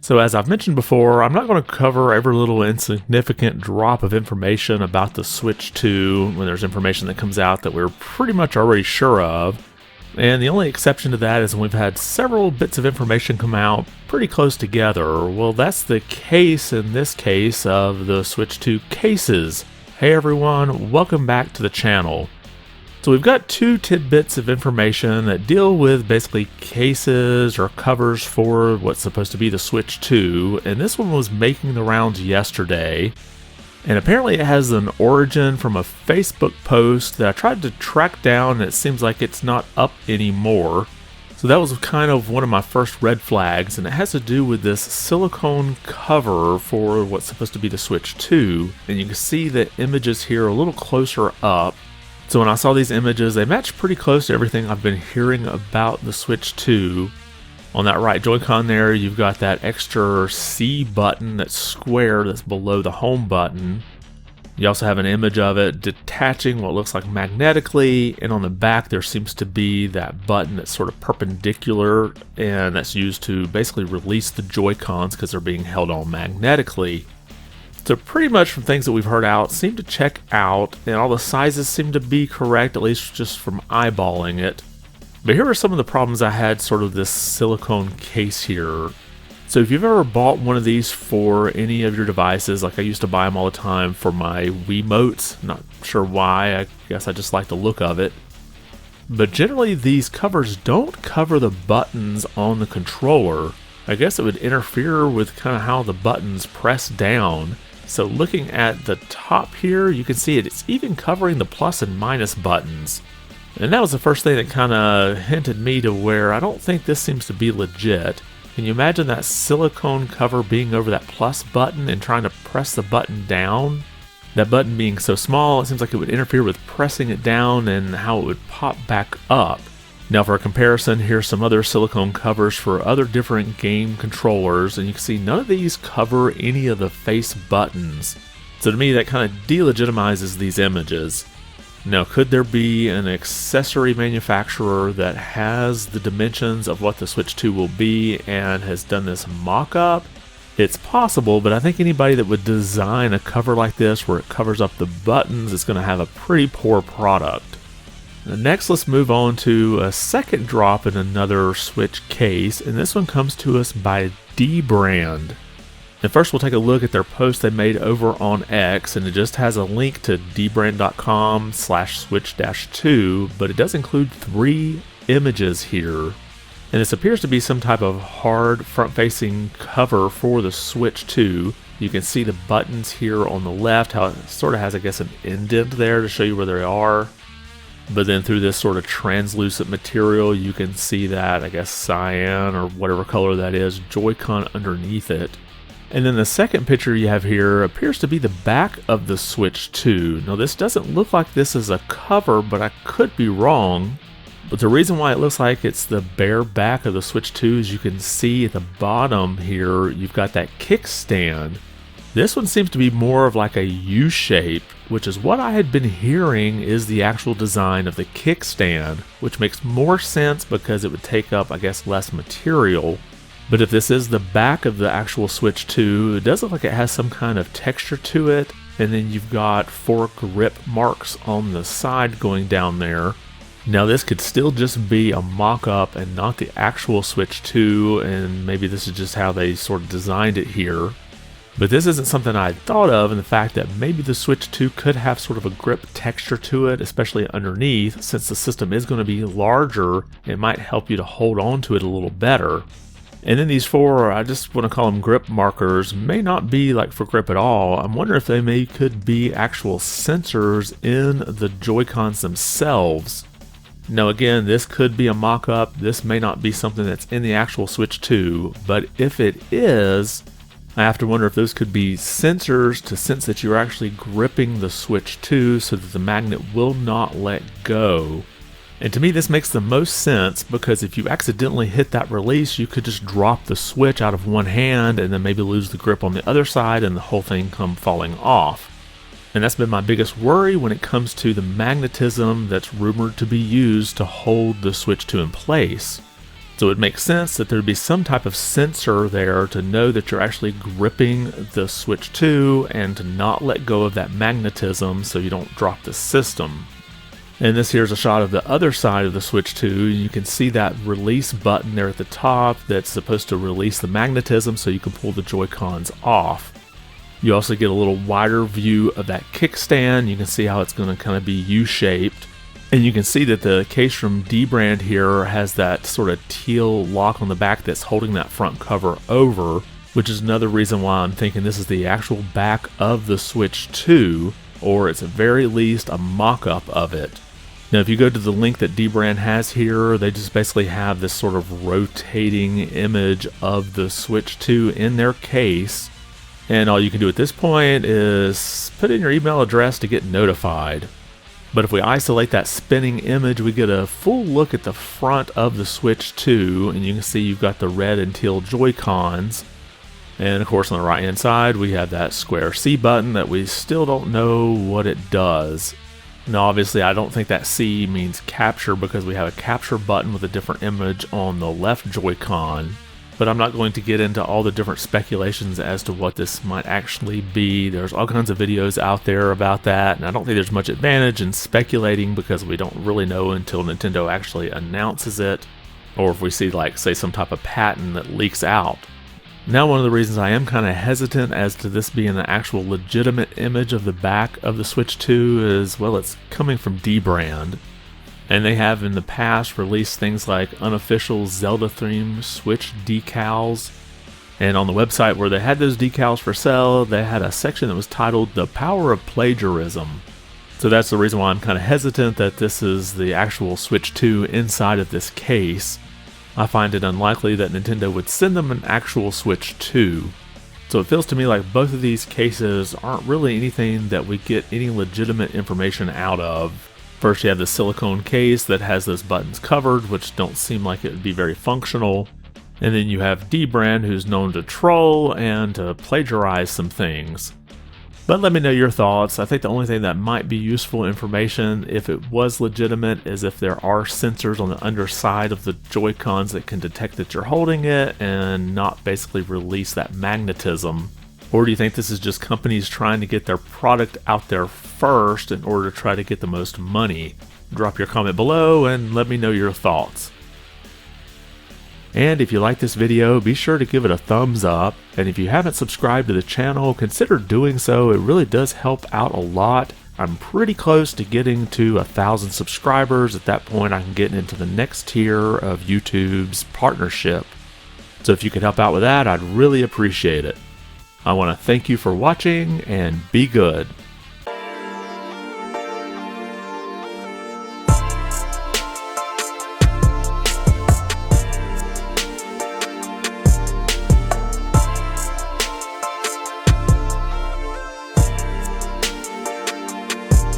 So as I've mentioned before, I'm not going to cover every little insignificant drop of information about the Switch 2 when there's information that comes out that we're pretty much already sure of. And the only exception to that is when we've had several bits of information come out pretty close together. Well, that's the case in this case of the Switch 2 cases. Hey everyone, welcome back to the channel. So we've got two tidbits of information that deal with basically cases or covers for what's supposed to be the Switch 2, and this one was making the rounds yesterday. And apparently it has an origin from a Facebook post that I tried to track down, and it seems like it's not up anymore. So that was kind of one of my first red flags, and it has to do with this silicone cover for what's supposed to be the Switch 2. And you can see the images here a little closer up. So when I saw these images, they match pretty close to everything I've been hearing about the Switch 2. On that right Joy-Con there, you've got that extra C button that's square that's below the home button. You also have an image of it detaching what looks like magnetically, and on the back there seems to be that button that's sort of perpendicular, and that's used to basically release the Joy-Cons because they're being held on magnetically. So pretty much from things that we've heard out seem to check out, and all the sizes seem to be correct, at least just from eyeballing it. But here are some of the problems I had sort of this silicone case here. So if you've ever bought one of these for any of your devices, like I used to buy them all the time for my Wiimotes, not sure why, I guess I just like the look of it. But generally these covers don't cover the buttons on the controller. I guess it would interfere with kind of how the buttons press down. So looking at the top here, you can see it's even covering the plus and minus buttons. And that was the first thing that kind of hinted me to where I don't think this seems to be legit. Can you imagine that silicone cover being over that plus button and trying to press the button down? That button being so small, it seems like it would interfere with pressing it down and how it would pop back up. Now for a comparison, here's some other silicone covers for other different game controllers, and you can see none of these cover any of the face buttons. So to me that kind of delegitimizes these images. Now could there be an accessory manufacturer that has the dimensions of what the Switch 2 will be and has done this mock-up? It's possible, but I think anybody that would design a cover like this where it covers up the buttons is going to have a pretty poor product. Next, let's move on to a second drop in another Switch case, and this one comes to us by dbrand. And first we'll take a look at their post they made over on X, and it just has a link to dbrand.com/switch-2, but it does include 3 images here. And this appears to be some type of hard front-facing cover for the Switch 2. You can see the buttons here on the left, how it sort of has, I guess, an indent there to show you where they are. But then through this sort of translucent material, you can see that, I guess, cyan or whatever color that is, Joy-Con underneath it. And then the second picture you have here appears to be the back of the Switch 2. Now this doesn't look like this is a cover, but I could be wrong. But the reason why it looks like it's the bare back of the Switch 2 is you can see at the bottom here, you've got that kickstand. This one seems to be more of like a U shape, which is what I had been hearing is the actual design of the kickstand, which makes more sense because it would take up, I guess, less material. But if this is the back of the actual Switch 2, it does look like it has some kind of texture to it, and then you've got 4 grip marks on the side going down there. Now this could still just be a mock-up and not the actual Switch 2, and maybe this is just how they sort of designed it here. But this isn't something I had thought of, and the fact that maybe the Switch 2 could have sort of a grip texture to it, especially underneath, since the system is going to be larger, it might help you to hold on to it a little better. And then these 4, I just want to call them grip markers, may not be like for grip at all. I'm wondering if they could be actual sensors in the Joy-Cons themselves. Now again, this could be a mock-up, this may not be something that's in the actual Switch 2, but if it is, I have to wonder if those could be sensors to sense that you're actually gripping the Switch 2 so that the magnet will not let go. And to me this makes the most sense because if you accidentally hit that release, you could just drop the Switch out of one hand and then maybe lose the grip on the other side and the whole thing come falling off. And that's been my biggest worry when it comes to the magnetism that's rumored to be used to hold the Switch 2 in place. So it makes sense that there'd be some type of sensor there to know that you're actually gripping the switch 2 and to not let go of that magnetism so you don't drop the system. And this here's a shot of the other side of the switch 2. You can see that release button there at the top that's supposed to release the magnetism so you can pull the Joy-Cons off. You also get a little wider view of that kickstand. You can see how it's going to kind of be U-shaped. And you can see that the case from dbrand here has that sort of teal lock on the back that's holding that front cover over, which is another reason why I'm thinking this is the actual back of the Switch 2, or it's at very least a mock-up of it. Now if you go to the link that dbrand has here, they just basically have this sort of rotating image of the Switch 2 in their case, and all you can do at this point is put in your email address to get notified. But if we isolate that spinning image, we get a full look at the front of the Switch 2, and you can see you've got the red and teal Joy-Cons. And of course on the right hand side we have that square C button that we still don't know what it does. Now obviously I don't think that C means capture because we have a capture button with a different image on the left Joy-Con. But I'm not going to get into all the different speculations as to what this might actually be. There's all kinds of videos out there about that, and I don't think there's much advantage in speculating because we don't really know until Nintendo actually announces it, or if we see, like, say, some type of patent that leaks out. Now, one of the reasons I am kind of hesitant as to this being an actual legitimate image of the back of the Switch 2 is, well, it's coming from dbrand. And they have in the past released things like unofficial Zelda-themed Switch decals. And on the website where they had those decals for sale, they had a section that was titled The Power of Plagiarism. So that's the reason why I'm kind of hesitant that this is the actual Switch 2 inside of this case. I find it unlikely that Nintendo would send them an actual Switch 2. So it feels to me like both of these cases aren't really anything that we get any legitimate information out of. First you have the silicone case that has those buttons covered, which don't seem like it would be very functional. And then you have dbrand, who's known to troll and to plagiarize some things. But let me know your thoughts. I think the only thing that might be useful information if it was legitimate is if there are sensors on the underside of the Joy-Cons that can detect that you're holding it and not basically release that magnetism. Or do you think this is just companies trying to get their product out there first in order to try to get the most money? Drop your comment below and let me know your thoughts. And if you like this video, be sure to give it a thumbs up. And if you haven't subscribed to the channel, consider doing so. It really does help out a lot. I'm pretty close to getting to 1,000 subscribers. At that point, I can get into the next tier of YouTube's partnership. So if you could help out with that, I'd really appreciate it. I want to thank you for watching and be good.